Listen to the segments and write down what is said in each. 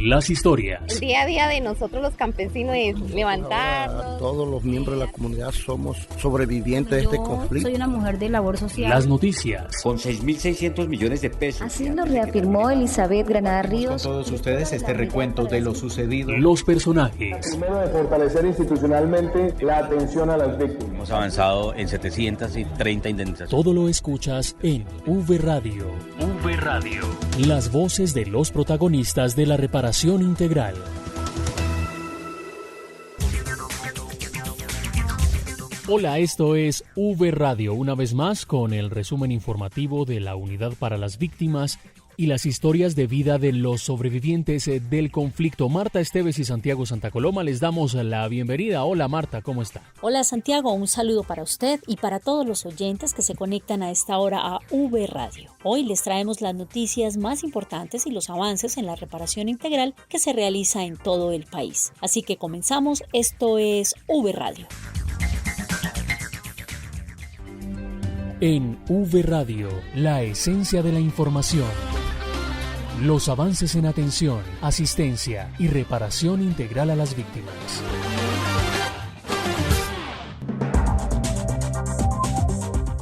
las historias. El día a día de nosotros los campesinos es levantarnos. Todos los miembros de la comunidad somos sobrevivientes de este conflicto. Soy una mujer de labor social. Las noticias. Con 6.600 millones de pesos. Así lo reafirmó Elizabeth Granada Ríos. Con todos ustedes este recuento de lo sucedido. Los personajes. Primero, de fortalecer institucionalmente la atención a las víctimas. Hemos avanzado en 730 indemnizaciones. Todo lo escuchas en V Radio. V Radio. Las voces de los protagonistas de la reparación integral. Hola, esto es V Radio, una vez más con el resumen informativo de la Unidad para las Víctimas y las historias de vida de los sobrevivientes del conflicto. Marta Esteves y Santiago Santa Coloma, les damos la bienvenida. Hola Marta, ¿cómo está? Hola Santiago, un saludo para usted y para todos los oyentes que se conectan a esta hora a V Radio. Hoy les traemos las noticias más importantes y los avances en la reparación integral que se realiza en todo el país. Así que comenzamos, esto es V Radio. En V Radio, la esencia de la información. Los avances en atención, asistencia y reparación integral a las víctimas.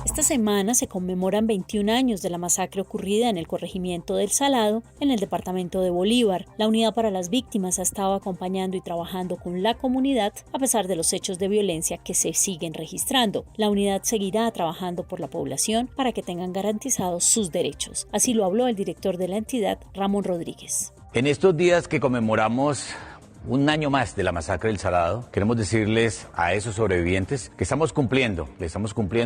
Esta semana se conmemoran 21 años de la masacre ocurrida en el corregimiento del Salado, en el departamento de Bolívar. La Unidad para las Víctimas ha estado acompañando y trabajando con la comunidad a pesar de los hechos de violencia que se siguen registrando. La unidad seguirá trabajando por la población para que tengan garantizados sus derechos. Así lo habló el director de la entidad, Ramón Rodríguez. En estos días que conmemoramos un año más de la masacre del Salado, queremos decirles a esos sobrevivientes que estamos cumpliendo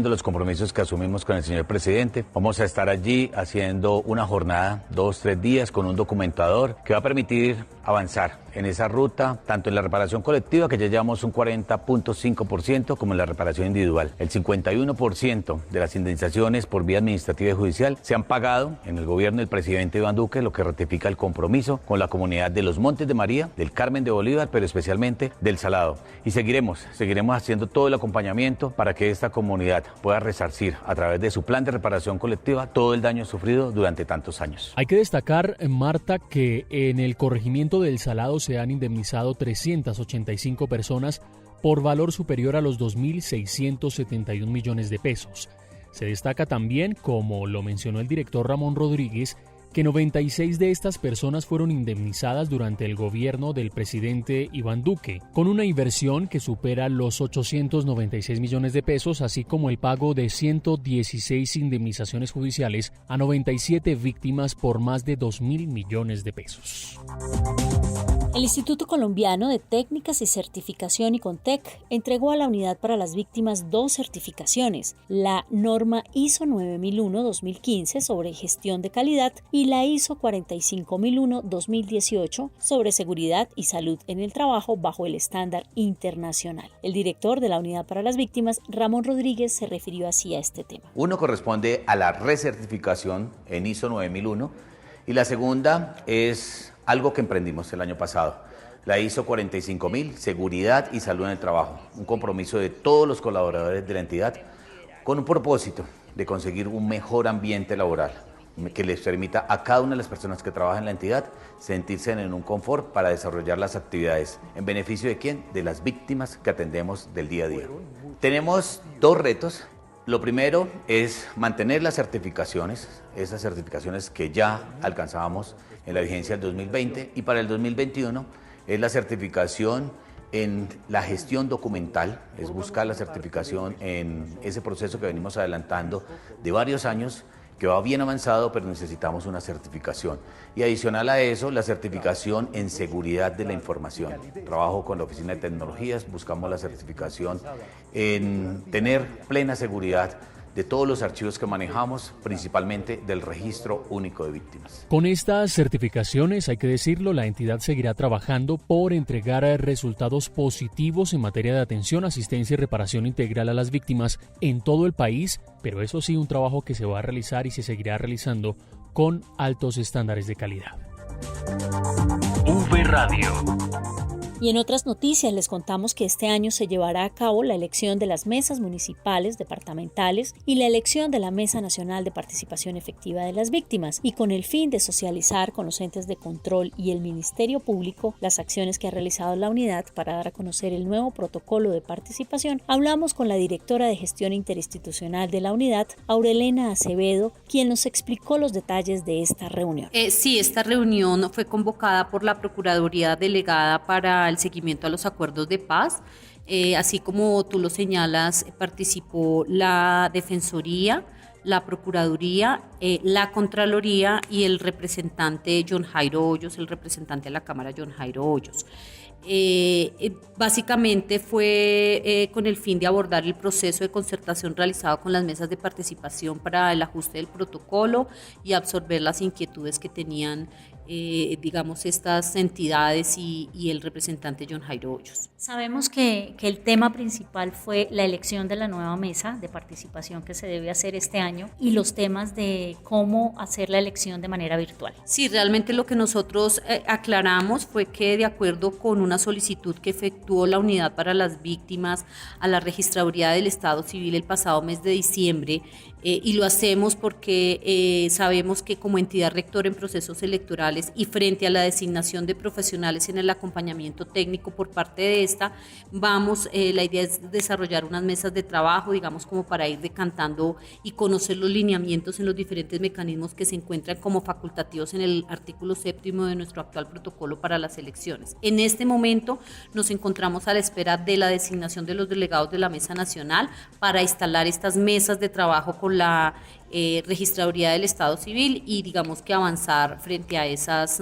los compromisos que asumimos con el señor presidente. Vamos a estar allí haciendo una jornada, 2-3 días, con un documentador que va a permitir avanzar en esa ruta, tanto en la reparación colectiva, que ya llevamos un 40.5%, como en la reparación individual. El 51% de las indemnizaciones por vía administrativa y judicial se han pagado en el gobierno del presidente Iván Duque, lo que ratifica el compromiso con la comunidad de los Montes de María, del Carmen de Bolívar, pero especialmente del Salado. Y seguiremos haciendo todo el acompañamiento para que esta comunidad pueda resarcir a través de su plan de reparación colectiva todo el daño sufrido durante tantos años. Hay que destacar, Marta, que en el corregimiento del Salado se han indemnizado 385 personas por valor superior a los 2.671 millones de pesos. Se destaca también, como lo mencionó el director Ramón Rodríguez, que 96 de estas personas fueron indemnizadas durante el gobierno del presidente Iván Duque, con una inversión que supera los 896 millones de pesos, así como el pago de 116 indemnizaciones judiciales a 97 víctimas por más de 2.000 millones de pesos. El Instituto Colombiano de Técnicas y Certificación ICONTEC entregó a la Unidad para las Víctimas 2 certificaciones, la norma ISO 9001-2015 sobre gestión de calidad y la ISO 45001-2018 sobre seguridad y salud en el trabajo bajo el estándar internacional. El director de la Unidad para las Víctimas, Ramón Rodríguez, se refirió así a este tema. Uno corresponde a la recertificación en ISO 9001 y la segunda es algo que emprendimos el año pasado, la ISO 45000, seguridad y salud en el trabajo, un compromiso de todos los colaboradores de la entidad con un propósito de conseguir un mejor ambiente laboral que les permita a cada una de las personas que trabajan en la entidad sentirse en un confort para desarrollar las actividades. ¿En beneficio de quién? De las víctimas que atendemos del día a día. Tenemos 2 retos. Lo primero es mantener las certificaciones, esas certificaciones que ya alcanzábamos en la vigencia del 2020, y para el 2021 es la certificación en la gestión documental, es buscar la certificación en ese proceso que venimos adelantando de varios años, que va bien avanzado, pero necesitamos una certificación. Y adicional a eso, la certificación en seguridad de la información. Trabajo con la Oficina de Tecnologías, buscamos la certificación en tener plena seguridad de todos los archivos que manejamos, principalmente del Registro Único de Víctimas. Con estas certificaciones, hay que decirlo, la entidad seguirá trabajando por entregar resultados positivos en materia de atención, asistencia y reparación integral a las víctimas en todo el país, pero eso sí, un trabajo que se va a realizar y se seguirá realizando con altos estándares de calidad. V Radio. Y en otras noticias les contamos que este año se llevará a cabo la elección de las mesas municipales, departamentales y la elección de la Mesa Nacional de Participación Efectiva de las Víctimas, y con el fin de socializar con los entes de control y el Ministerio Público las acciones que ha realizado la unidad para dar a conocer el nuevo protocolo de participación, hablamos con la directora de Gestión Interinstitucional de la unidad, Aurelena Acevedo, quien nos explicó los detalles de esta reunión. Sí, esta reunión fue convocada por la Procuraduría Delegada para el seguimiento a los acuerdos de paz. Así como tú lo señalas, participó la Defensoría, la Procuraduría, la Contraloría y el representante John Jairo Hoyos, el representante de la Cámara John Jairo Hoyos. Básicamente fue con el fin de abordar el proceso de concertación realizado con las mesas de participación para el ajuste del protocolo y absorber las inquietudes que tenían estas entidades y el representante John Jairo Hoyos. Sabemos que el tema principal fue la elección de la nueva mesa de participación que se debe hacer este año y los temas de cómo hacer la elección de manera virtual. Sí, realmente lo que nosotros aclaramos fue que de acuerdo con una solicitud que efectuó la Unidad para las Víctimas a la Registraduría del Estado Civil el pasado mes de diciembre, y lo hacemos porque sabemos que como entidad rectora en procesos electorales y frente a la designación de profesionales en el acompañamiento técnico por parte de esta, la idea es desarrollar unas mesas de trabajo, digamos, como para ir decantando y conocer los lineamientos en los diferentes mecanismos que se encuentran como facultativos en el artículo 7º de nuestro actual protocolo para las elecciones. En este momento nos encontramos a la espera de la designación de los delegados de la Mesa Nacional para instalar estas mesas de trabajo con la Registraduría del Estado Civil y digamos que avanzar frente a esas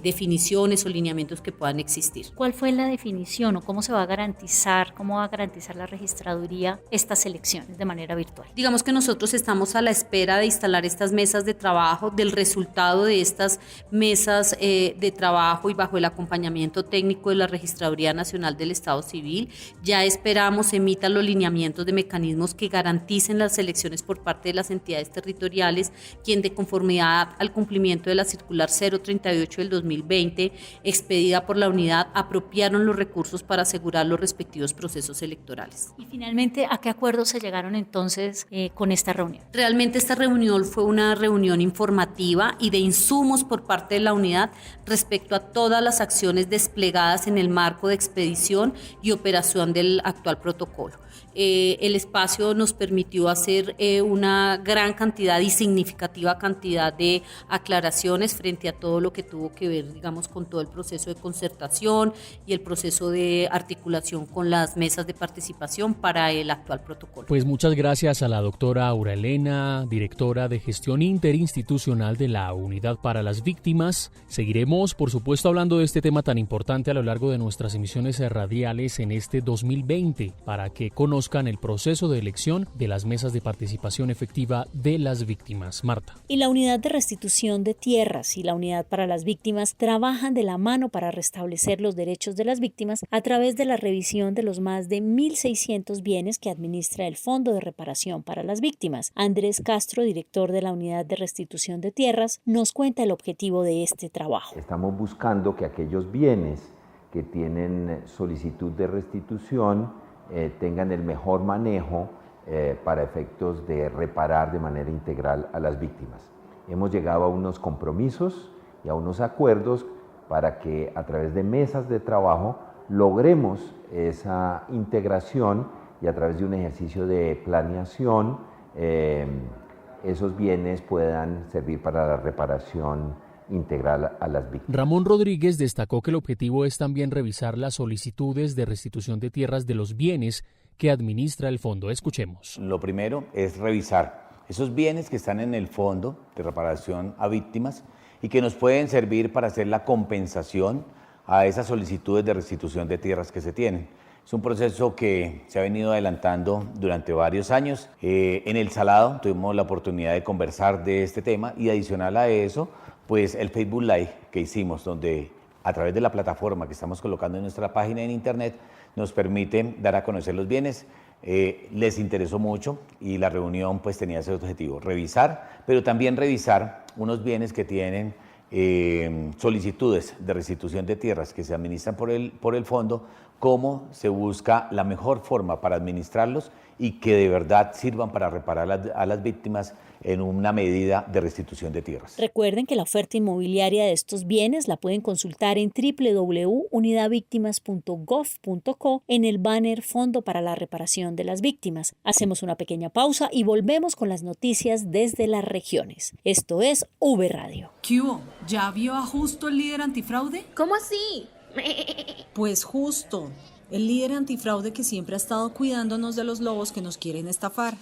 definiciones o lineamientos que puedan existir. ¿Cuál fue la definición o cómo va a garantizar la registraduría estas elecciones de manera virtual? Digamos que nosotros estamos a la espera de instalar estas mesas de trabajo, del resultado de estas mesas de trabajo y bajo el acompañamiento técnico de la Registraduría Nacional del Estado Civil. Ya esperamos emitan los lineamientos de mecanismos que garanticen las elecciones por parte de las entidades territoriales, quien de conformidad al cumplimiento de la circular 038 del 2020, expedida por la unidad, apropiaron los recursos para asegurar los respectivos procesos electorales. Y finalmente, ¿a qué acuerdos se llegaron entonces con esta reunión? Realmente esta reunión fue una reunión informativa y de insumos por parte de la unidad respecto a todas las acciones desplegadas en el marco de expedición y operación del actual protocolo. El espacio nos permitió hacer una gran cantidad y significativa cantidad de aclaraciones frente a todo lo que tuvo que ver, digamos, con todo el proceso de concertación y el proceso de articulación con las mesas de participación para el actual protocolo. Pues muchas gracias a la doctora Aurelena, directora de Gestión Interinstitucional de la Unidad para las Víctimas. Seguiremos, por supuesto, hablando de este tema tan importante a lo largo de nuestras emisiones radiales en este 2020, para que conozcan el proceso de elección de las mesas de participación efectiva de las víctimas. Marta. Y la Unidad de Restitución de Tierras y la Unidad para las Víctimas trabajan de la mano para restablecer los derechos de las víctimas a través de la revisión de los más de 1.600 bienes que administra el Fondo de Reparación para las Víctimas. Andrés Castro, director de la Unidad de Restitución de Tierras, nos cuenta el objetivo de este trabajo. Estamos buscando que aquellos bienes que tienen solicitud de restitución tengan el mejor manejo para efectos de reparar de manera integral a las víctimas. Hemos llegado a unos compromisos y a unos acuerdos para que a través de mesas de trabajo logremos esa integración y a través de un ejercicio de planeación esos bienes puedan servir para la reparación integral a las víctimas. Ramón Rodríguez destacó que el objetivo es también revisar las solicitudes de restitución de tierras de los bienes que administra el fondo. Escuchemos. Lo primero es revisar esos bienes que están en el fondo de reparación a víctimas y que nos pueden servir para hacer la compensación a esas solicitudes de restitución de tierras que se tienen. Es un proceso que se ha venido adelantando durante varios años. En El Salado tuvimos la oportunidad de conversar de este tema y adicional a eso, pues el Facebook Live que hicimos, donde a través de la plataforma que estamos colocando en nuestra página en internet, nos permite dar a conocer los bienes. Les interesó mucho y la reunión pues tenía ese objetivo, revisar, pero también revisar unos bienes que tienen solicitudes de restitución de tierras que se administran por el fondo, cómo se busca la mejor forma para administrarlos y que de verdad sirvan para reparar a las víctimas en una medida de restitución de tierras. Recuerden que la oferta inmobiliaria de estos bienes la pueden consultar en www.unidadvictimas.gov.co en el banner Fondo para la Reparación de las Víctimas. Hacemos una pequeña pausa y volvemos con las noticias desde las regiones. Esto es V Radio. ¿Qué hubo? ¿Ya vio a Justo, el líder antifraude? ¿Cómo así? Pues Justo, el líder antifraude que siempre ha estado cuidándonos de los lobos que nos quieren estafar.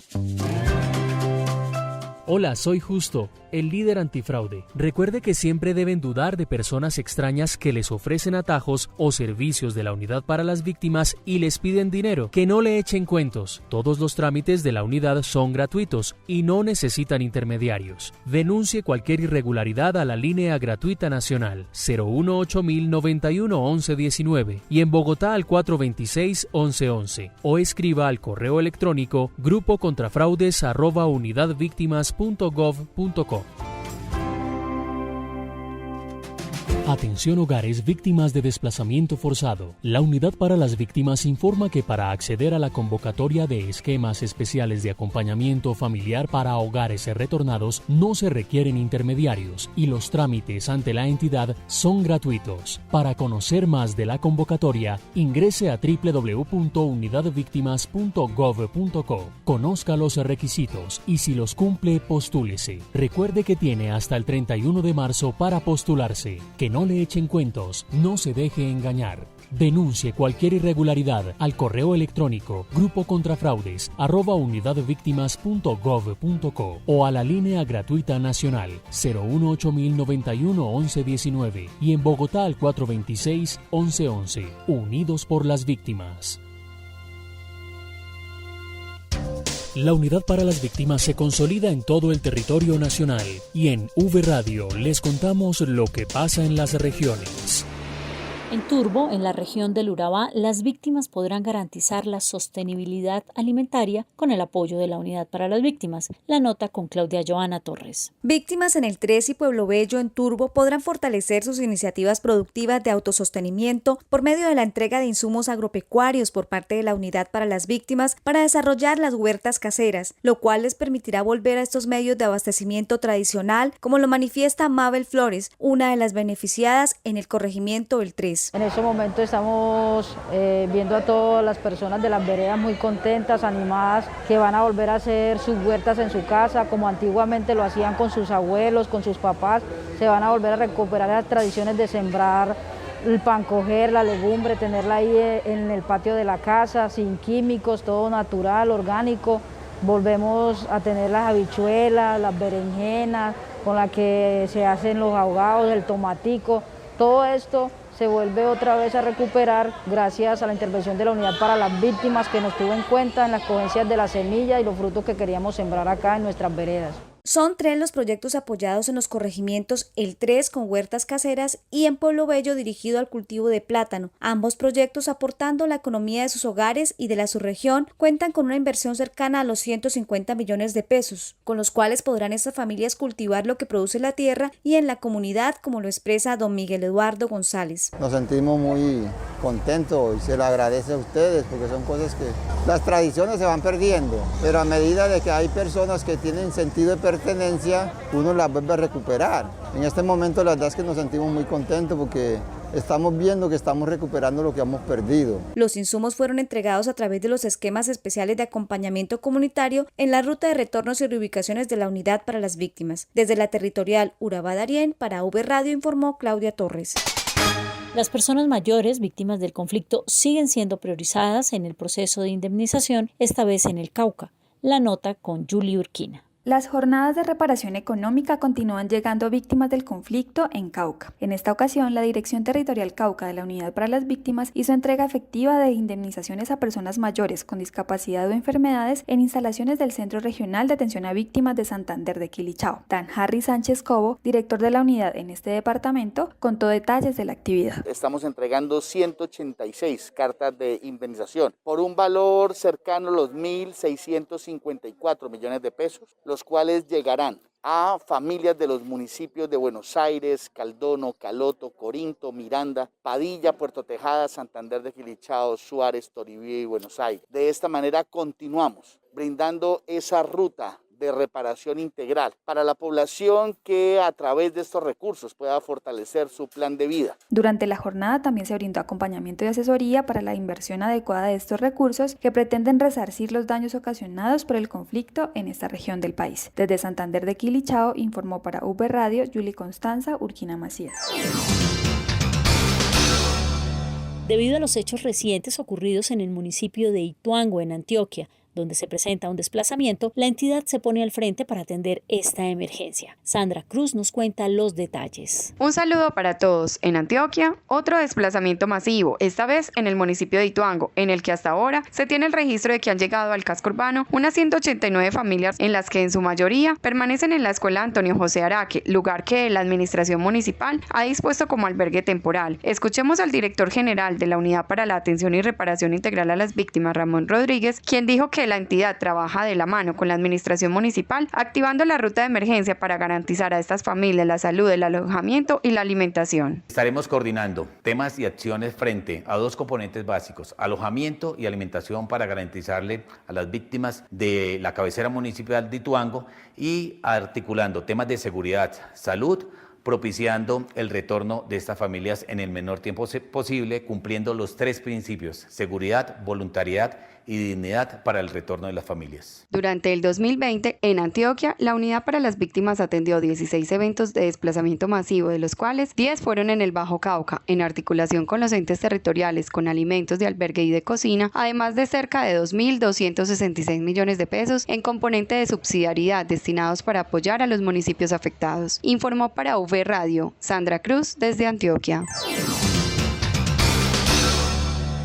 Hola, soy Justo, el líder antifraude. Recuerde que siempre deben dudar de personas extrañas que les ofrecen atajos o servicios de la Unidad para las Víctimas y les piden dinero. Que no le echen cuentos. Todos los trámites de la unidad son gratuitos y no necesitan intermediarios. Denuncie cualquier irregularidad a la línea gratuita nacional 018-091-1119 y en Bogotá al 426-1111 o escriba al correo electrónico grupocontrafraudes@unidadvictimas.gov.co. Atención hogares víctimas de desplazamiento forzado. La Unidad para las Víctimas informa que para acceder a la convocatoria de esquemas especiales de acompañamiento familiar para hogares retornados no se requieren intermediarios y los trámites ante la entidad son gratuitos. Para conocer más de la convocatoria, ingrese a www.unidadvictimas.gov.co. Conozca los requisitos y si los cumple, postúlese. Recuerde que tiene hasta el 31 de marzo para postularse. Que no le echen cuentos, no se deje engañar. Denuncie cualquier irregularidad al correo electrónico grupocontrafraudes@unidadvictimas.gov.co o a la línea gratuita nacional 018-091-1119 y en Bogotá al 426-1111. Unidos por las Víctimas. La Unidad para las Víctimas se consolida en todo el territorio nacional y en V Radio les contamos lo que pasa en las regiones. En Turbo, en la región del Urabá, las víctimas podrán garantizar la sostenibilidad alimentaria con el apoyo de la Unidad para las Víctimas. La nota con Claudia Joana Torres. Víctimas en el Tres y Pueblo Bello en Turbo podrán fortalecer sus iniciativas productivas de autosostenimiento por medio de la entrega de insumos agropecuarios por parte de la Unidad para las Víctimas para desarrollar las huertas caseras, lo cual les permitirá volver a estos medios de abastecimiento tradicional, como lo manifiesta Mabel Flores, una de las beneficiadas en el corregimiento del Tres. En este momento estamos viendo a todas las personas de las veredas muy contentas, animadas, que van a volver a hacer sus huertas en su casa, como antiguamente lo hacían con sus abuelos, con sus papás. Se van a volver a recuperar las tradiciones de sembrar el pancoger, la legumbre, tenerla ahí en el patio de la casa, sin químicos, todo natural, orgánico. Volvemos a tener las habichuelas, las berenjenas, con las que se hacen los ahogados, el tomatico, todo esto se vuelve otra vez a recuperar gracias a la intervención de la Unidad para las Víctimas, que nos tuvo en cuenta en las cogencias de la semilla y los frutos que queríamos sembrar acá en nuestras veredas. Son 3 los proyectos apoyados en los corregimientos El Tres con huertas caseras y en Pueblo Bello dirigido al cultivo de plátano. Ambos proyectos aportando a la economía de sus hogares y de la subregión cuentan con una inversión cercana a los 150 millones de pesos, con los cuales podrán estas familias cultivar lo que produce la tierra y en la comunidad, como lo expresa don Miguel Eduardo González. Nos sentimos muy contentos y se lo agradece a ustedes porque son cosas que las tradiciones se van perdiendo, pero a medida de que hay personas que tienen sentido de pertenencia, uno las vuelve a recuperar. En este momento la verdad es que nos sentimos muy contentos porque estamos viendo que estamos recuperando lo que hemos perdido. Los insumos fueron entregados a través de los esquemas especiales de acompañamiento comunitario en la ruta de retornos y reubicaciones de la Unidad para las Víctimas. Desde la territorial Urabá-Darién, para V Radio informó Claudia Torres. Las personas mayores víctimas del conflicto siguen siendo priorizadas en el proceso de indemnización, esta vez en el Cauca. La nota con Julie Urquina. Las jornadas de reparación económica continúan llegando a víctimas del conflicto en Cauca. En esta ocasión, la Dirección Territorial Cauca de la Unidad para las Víctimas hizo entrega efectiva de indemnizaciones a personas mayores con discapacidad o enfermedades en instalaciones del Centro Regional de Atención a Víctimas de Santander de Quilichao. Dan Harry Sánchez Cobo, director de la unidad en este departamento, contó detalles de la actividad. Estamos entregando 186 cartas de indemnización por un valor cercano a los 1.654 millones de pesos. los cuales llegarán a familias de los municipios de Buenos Aires, Caldono, Caloto, Corinto, Miranda, Padilla, Puerto Tejada, Santander de Quilichao, Suárez, Toribío y Buenos Aires. De esta manera continuamos brindando esa ruta de reparación integral para la población que a través de estos recursos pueda fortalecer su plan de vida. Durante la jornada también se brindó acompañamiento y asesoría para la inversión adecuada de estos recursos que pretenden resarcir los daños ocasionados por el conflicto en esta región del país. Desde Santander de Quilichao informó para V Radio Yuli Constanza Urquina Macías. Debido a los hechos recientes ocurridos en el municipio de Ituango, en Antioquia, donde se presenta un desplazamiento, la entidad se pone al frente para atender esta emergencia. Sandra Cruz nos cuenta los detalles. Un saludo para todos. En Antioquia, otro desplazamiento masivo, esta vez en el municipio de Ituango, en el que hasta ahora se tiene el registro de que han llegado al casco urbano unas 189 familias, en las que en su mayoría permanecen en la escuela Antonio José Araque, lugar que la administración municipal ha dispuesto como albergue temporal. Escuchemos al director general de la Unidad para la Atención y Reparación Integral a las Víctimas, Ramón Rodríguez, quien dijo que la entidad trabaja de la mano con la administración municipal, activando la ruta de emergencia para garantizar a estas familias la salud, el alojamiento y la alimentación. Estaremos coordinando temas y acciones frente a dos componentes básicos: alojamiento y alimentación, para garantizarle a las víctimas de la cabecera municipal de Ituango, y articulando temas de seguridad, salud, propiciando el retorno de estas familias en el menor tiempo posible, cumpliendo los tres principios: seguridad, voluntariedad y dignidad para el retorno de las familias. Durante el 2020, en Antioquia, la Unidad para las Víctimas atendió 16 eventos de desplazamiento masivo, de los cuales 10 fueron en el Bajo Cauca, en articulación con los entes territoriales, con alimentos de albergue y de cocina, además de cerca de 2.266 millones de pesos en componente de subsidiariedad destinados para apoyar a los municipios afectados. Informó para V Radio, Sandra Cruz, desde Antioquia.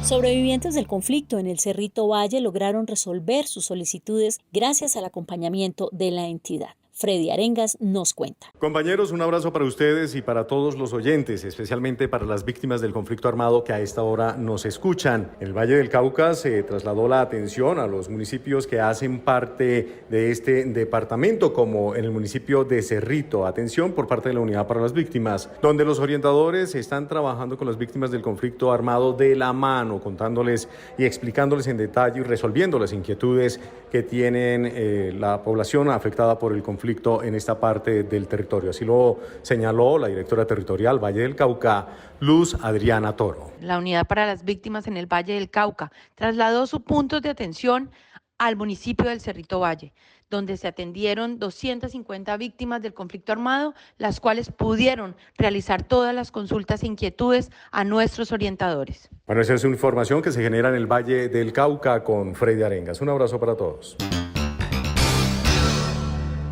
Sobrevivientes del conflicto en el Cerrito Valle lograron resolver sus solicitudes gracias al acompañamiento de la entidad. Freddy Arengas nos cuenta. Compañeros, un abrazo para ustedes y para todos los oyentes, especialmente para las víctimas del conflicto armado que a esta hora nos escuchan. En el Valle del Cauca se trasladó la atención a los municipios que hacen parte de este departamento, como en el municipio de Cerrito. Atención por parte de la Unidad para las Víctimas, donde los orientadores están trabajando con las víctimas del conflicto armado de la mano, contándoles y explicándoles en detalle y resolviendo las inquietudes que tienen la población afectada por el conflicto en esta parte del territorio. Así lo señaló la directora territorial Valle del Cauca, Luz Adriana Toro. La Unidad para las Víctimas en el Valle del Cauca trasladó sus puntos de atención al municipio del Cerrito Valle, donde se atendieron 250 víctimas del conflicto armado, las cuales pudieron realizar todas las consultas e inquietudes a nuestros orientadores. Bueno, esa es una información que se genera en el Valle del Cauca con Freddy Arengas. Un abrazo para todos.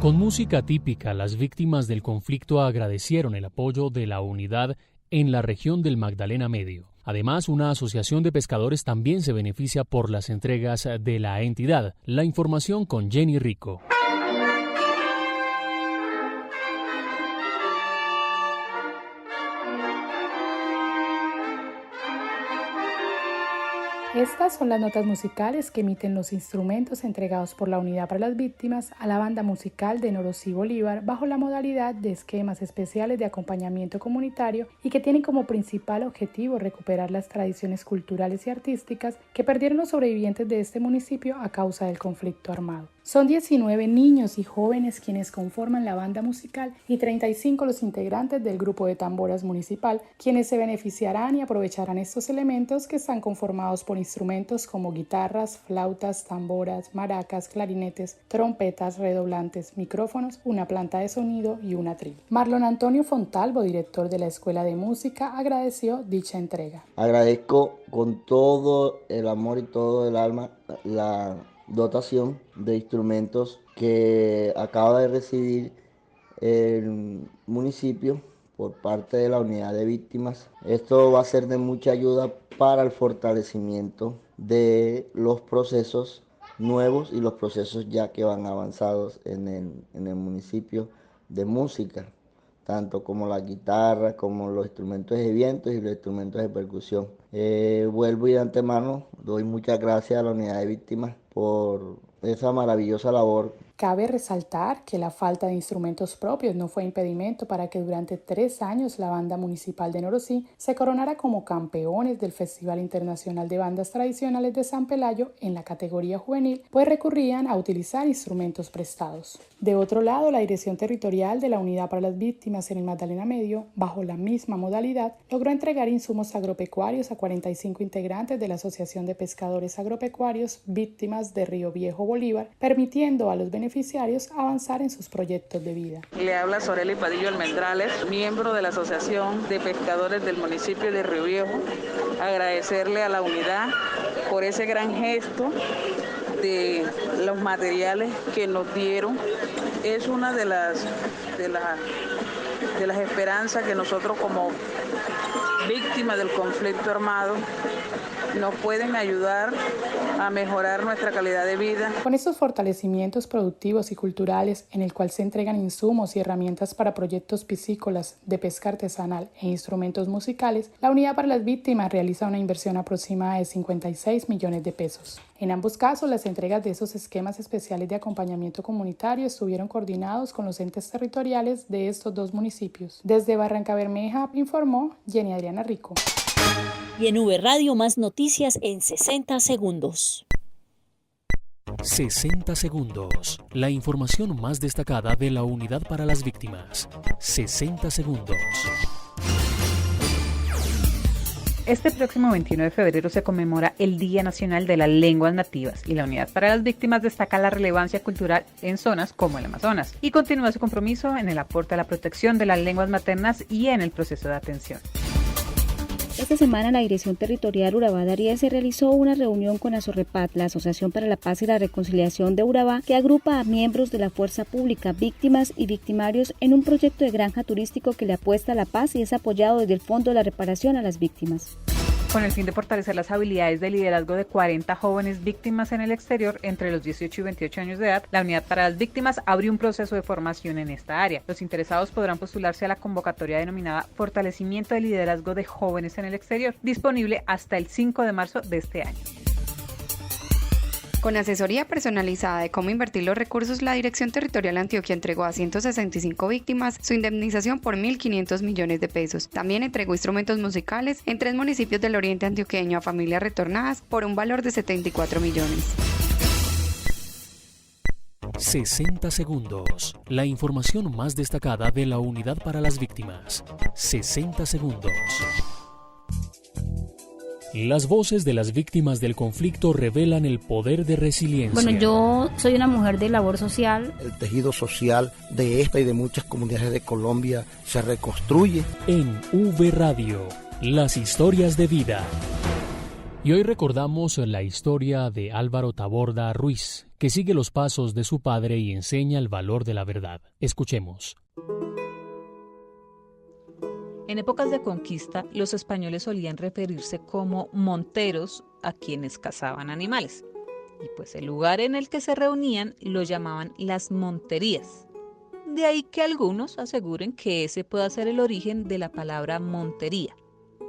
Con música típica, las víctimas del conflicto agradecieron el apoyo de la unidad en la región del Magdalena Medio. Además, una asociación de pescadores también se beneficia por las entregas de la entidad. La información con Jenny Rico. Estas son las notas musicales que emiten los instrumentos entregados por la Unidad para las Víctimas a la banda musical de Norosí Bolívar bajo la modalidad de esquemas especiales de acompañamiento comunitario y que tienen como principal objetivo recuperar las tradiciones culturales y artísticas que perdieron los sobrevivientes de este municipio a causa del conflicto armado. Son 19 niños y jóvenes quienes conforman la banda musical y 35 los integrantes del grupo de tamboras municipal, quienes se beneficiarán y aprovecharán estos elementos que están conformados por instrumentos como guitarras, flautas, tamboras, maracas, clarinetes, trompetas, redoblantes, micrófonos, una planta de sonido y un atril. Marlon Antonio Fontalvo, director de la Escuela de Música, agradeció dicha entrega. Agradezco con todo el amor y todo el alma la dotación de instrumentos que acaba de recibir el municipio por parte de la Unidad de Víctimas. Esto va a ser de mucha ayuda para el fortalecimiento de los procesos nuevos y los procesos ya que van avanzados en el municipio de música, tanto como la guitarra, como los instrumentos de viento y los instrumentos de percusión. Vuelvo y de antemano doy muchas gracias a la Unidad de Víctimas por esa maravillosa labor Cabe resaltar que la falta de instrumentos propios no fue impedimento para que durante 3 años la Banda Municipal de Norosí se coronara como campeones del Festival Internacional de Bandas Tradicionales de San Pelayo en la categoría juvenil, pues recurrían a utilizar instrumentos prestados. De otro lado, la Dirección Territorial de la Unidad para las Víctimas en el Magdalena Medio, bajo la misma modalidad, logró entregar insumos agropecuarios a 45 integrantes de la Asociación de Pescadores Agropecuarios Víctimas de Río Viejo Bolívar, permitiendo a los beneficiarios avanzar en sus proyectos de vida. Le habla Soreli Padillo Almendrales, miembro de la Asociación de Pescadores del municipio de Río Viejo. Agradecerle a la unidad por ese gran gesto de los materiales que nos dieron. Es una de las esperanzas que nosotros como víctimas del conflicto armado nos pueden ayudar a mejorar nuestra calidad de vida. Con estos fortalecimientos productivos y culturales, en el cual se entregan insumos y herramientas para proyectos piscícolas, de pesca artesanal e instrumentos musicales, la Unidad para las Víctimas realiza una inversión aproximada de 56 millones de pesos. En ambos casos, las entregas de esos esquemas especiales de acompañamiento comunitario estuvieron coordinados con los entes territoriales de estos 2 municipios. Desde Barrancabermeja, informó Jenny Adriana Rico. Y en V Radio, más noticias en 60 segundos. 60 segundos. La información más destacada de la Unidad para las Víctimas. 60 segundos. Este próximo 21 de febrero se conmemora el Día Nacional de las Lenguas Nativas y la Unidad para las Víctimas destaca la relevancia cultural en zonas como el Amazonas y continúa su compromiso en el aporte a la protección de las lenguas maternas y en el proceso de atención. Esta semana la Dirección Territorial Urabá-Darién realizó una reunión con Asorrepat, la Asociación para la Paz y la Reconciliación de Urabá, que agrupa a miembros de la fuerza pública, víctimas y victimarios en un proyecto de granja turístico que le apuesta a la paz y es apoyado desde el Fondo de la Reparación a las Víctimas. Con el fin de fortalecer las habilidades de liderazgo de 40 jóvenes víctimas en el exterior entre los 18 y 28 años de edad, la Unidad para las Víctimas abrió un proceso de formación en esta área. Los interesados podrán postularse a la convocatoria denominada Fortalecimiento de Liderazgo de Jóvenes en el Exterior, disponible hasta el 5 de marzo de este año. Con asesoría personalizada de cómo invertir los recursos, la Dirección Territorial Antioquia entregó a 165 víctimas su indemnización por 1.500 millones de pesos. También entregó instrumentos musicales en 3 municipios del oriente antioqueño a familias retornadas por un valor de 74 millones. 60 segundos. La información más destacada de la Unidad para las Víctimas. 60 segundos. Las voces de las víctimas del conflicto revelan el poder de resiliencia. Bueno, yo soy una mujer de labor social. El tejido social de esta y de muchas comunidades de Colombia se reconstruye. En V Radio, las historias de vida. Y hoy recordamos la historia de Álvaro Taborda Ruiz, que sigue los pasos de su padre y enseña el valor de la verdad. Escuchemos. En épocas de conquista, los españoles solían referirse como monteros a quienes cazaban animales. Y pues el lugar en el que se reunían lo llamaban las monterías. De ahí que algunos aseguren que ese pueda ser el origen de la palabra montería.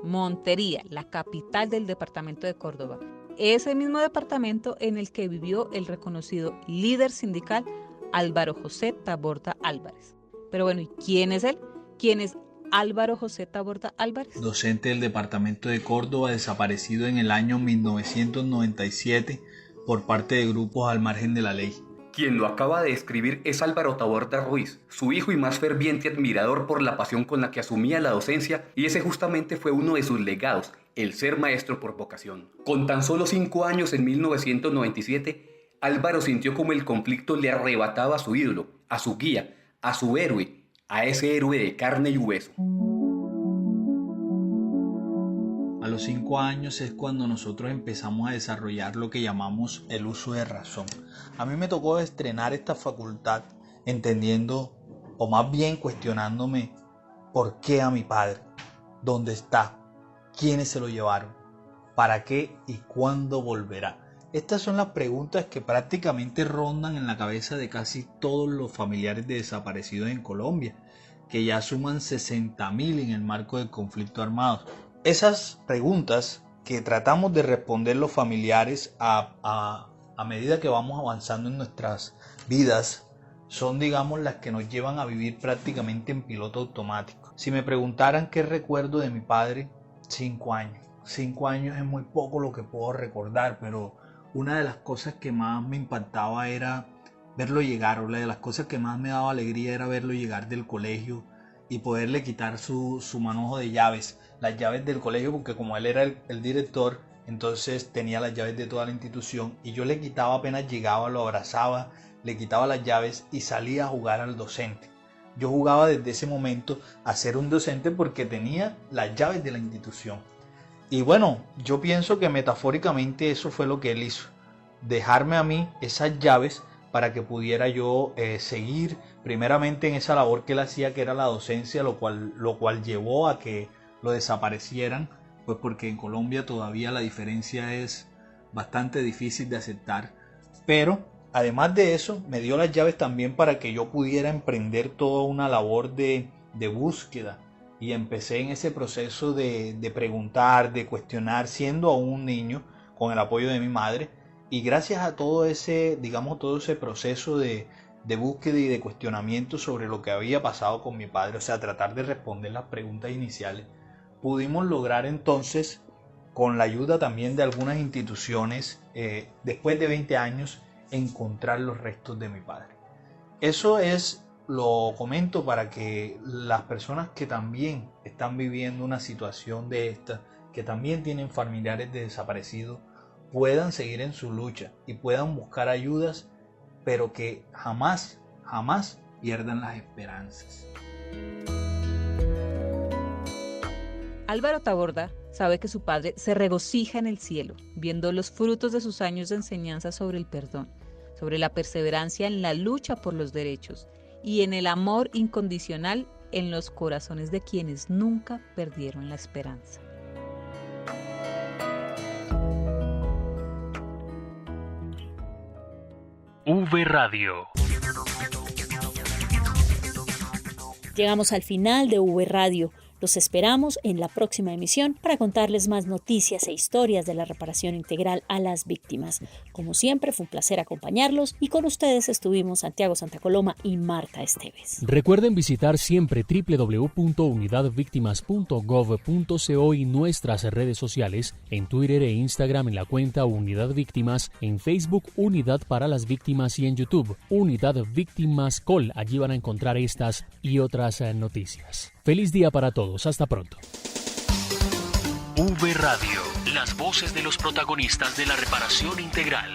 Montería, la capital del departamento de Córdoba. Ese mismo departamento en el que vivió el reconocido líder sindical Álvaro José Taborda Álvarez. Pero bueno, ¿y quién es él? ¿Quién es Álvaro José Taborda Álvarez? Docente del departamento de Córdoba, desaparecido en el año 1997 por parte de grupos al margen de la ley. Quien lo acaba de describir es Álvaro Taborda Ruiz, su hijo y más ferviente admirador por la pasión con la que asumía la docencia, y ese justamente fue uno de sus legados, el ser maestro por vocación. Con tan solo 5 años en 1997, Álvaro sintió como el conflicto le arrebataba a su ídolo, a su guía, a su héroe, a ese héroe de carne y hueso. A los 5 años es cuando nosotros empezamos a desarrollar lo que llamamos el uso de razón. A mí me tocó estrenar esta facultad entendiendo, o más bien cuestionándome, ¿por qué a mi padre? ¿Dónde está? ¿Quiénes se lo llevaron? ¿Para qué y cuándo volverá? Estas son las preguntas que prácticamente rondan en la cabeza de casi todos los familiares de desaparecidos en Colombia, que ya suman 60.000 en el marco del conflicto armado. Esas preguntas que tratamos de responder los familiares a a medida que vamos avanzando en nuestras vidas, son, digamos, las que nos llevan a vivir prácticamente en piloto automático. Si me preguntaran qué recuerdo de mi padre, 5 años. 5 años es muy poco lo que puedo recordar, pero una de las cosas que más me impactaba era verlo llegar, una de las cosas que más me daba alegría era verlo llegar del colegio y poderle quitar su manojo de llaves, las llaves del colegio, porque como él era el director, entonces tenía las llaves de toda la institución, y yo le quitaba apenas llegaba, lo abrazaba, le quitaba las llaves y salía a jugar al docente. Yo jugaba desde ese momento a ser un docente porque tenía las llaves de la institución. Y bueno, yo pienso que metafóricamente eso fue lo que él hizo, dejarme a mí esas llaves para que pudiera yo seguir primeramente en esa labor que él hacía, que era la docencia, lo cual llevó a que lo desaparecieran, pues porque en Colombia todavía la diferencia es bastante difícil de aceptar. Pero además de eso, me dio las llaves también para que yo pudiera emprender toda una labor de búsqueda. Y empecé en ese proceso de preguntar, de cuestionar, siendo aún un niño, con el apoyo de mi madre. Y gracias a todo ese proceso de búsqueda y de cuestionamiento sobre lo que había pasado con mi padre, o sea, tratar de responder las preguntas iniciales, pudimos lograr entonces, con la ayuda también de algunas instituciones, después de 20 años, encontrar los restos de mi padre. Eso lo comento para que las personas que también están viviendo una situación de esta, que también tienen familiares de desaparecidos, puedan seguir en su lucha y puedan buscar ayudas, pero que jamás pierdan las esperanzas. Álvaro Taborda sabe que su padre se regocija en el cielo, viendo los frutos de sus años de enseñanza sobre el perdón, sobre la perseverancia en la lucha por los derechos y en el amor incondicional en los corazones de quienes nunca perdieron la esperanza. V Radio. Llegamos al final de V Radio. Los esperamos en la próxima emisión para contarles más noticias e historias de la reparación integral a las víctimas. Como siempre, fue un placer acompañarlos y con ustedes estuvimos Santiago Santa Coloma y Marta Esteves. Recuerden visitar siempre www.unidadvictimas.gov.co y nuestras redes sociales, en Twitter e Instagram en la cuenta Unidad Víctimas, en Facebook Unidad para las Víctimas y en YouTube Unidad Víctimas Col. Allí van a encontrar estas y otras noticias. Feliz día para todos. Hasta pronto. V Radio. Las voces de los protagonistas de la reparación integral.